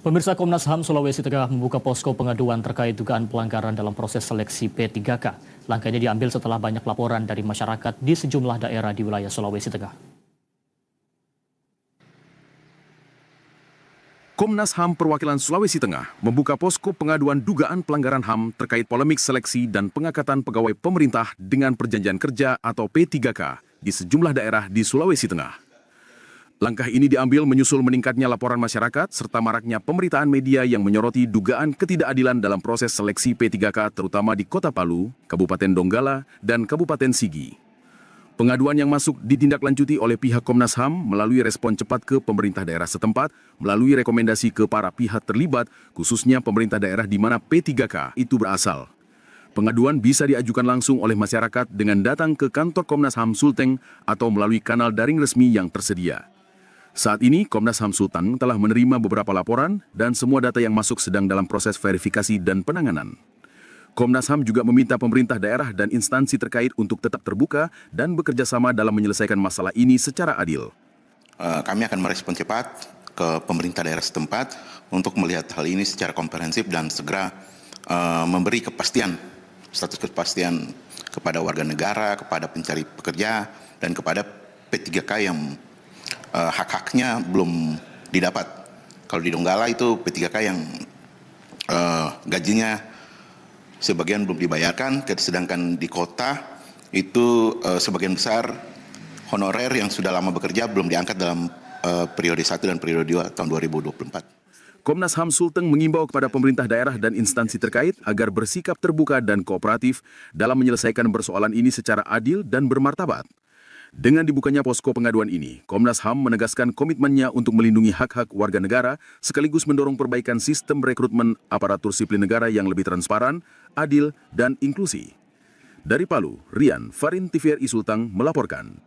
Pemirsa, Komnas HAM Sulawesi Tengah membuka posko pengaduan terkait dugaan pelanggaran dalam proses seleksi P3K. Langkah ini diambil setelah banyak laporan dari masyarakat di sejumlah daerah di wilayah Sulawesi Tengah. Komnas HAM Perwakilan Sulawesi Tengah membuka posko pengaduan dugaan pelanggaran HAM terkait polemik seleksi dan pengangkatan pegawai pemerintah dengan perjanjian kerja atau P3K di sejumlah daerah di Sulawesi Tengah. Langkah ini diambil menyusul meningkatnya laporan masyarakat serta maraknya pemberitaan media yang menyoroti dugaan ketidakadilan dalam proses seleksi P3K terutama di Kota Palu, Kabupaten Donggala, dan Kabupaten Sigi. Pengaduan yang masuk ditindaklanjuti oleh pihak Komnas HAM melalui respon cepat ke pemerintah daerah setempat, melalui rekomendasi ke para pihak terlibat, khususnya pemerintah daerah di mana P3K itu berasal. Pengaduan bisa diajukan langsung oleh masyarakat dengan datang ke kantor Komnas HAM Sulteng atau melalui kanal daring resmi yang tersedia. Saat ini, Komnas HAM Sulteng telah menerima beberapa laporan dan semua data yang masuk sedang dalam proses verifikasi dan penanganan. Komnas HAM juga meminta pemerintah daerah dan instansi terkait untuk tetap terbuka dan bekerja sama dalam menyelesaikan masalah ini secara adil. Kami akan merespon cepat ke pemerintah daerah setempat untuk melihat hal ini secara komprehensif dan segera memberi status kepastian kepada warga negara, kepada pencari pekerja, dan kepada P3K yang hak-haknya belum didapat. Kalau di Donggala itu P3K yang gajinya sebagian belum dibayarkan, sedangkan di kota itu sebagian besar honorer yang sudah lama bekerja belum diangkat dalam periode 1 dan periode 2 tahun 2024. Komnas HAM Sulteng mengimbau kepada pemerintah daerah dan instansi terkait agar bersikap terbuka dan kooperatif dalam menyelesaikan persoalan ini secara adil dan bermartabat. Dengan dibukanya posko pengaduan ini, Komnas HAM menegaskan komitmennya untuk melindungi hak-hak warga negara sekaligus mendorong perbaikan sistem rekrutmen aparatur sipil negara yang lebih transparan, adil, dan inklusi. Dari Palu, Rian, Farin TVRI Sulteng melaporkan.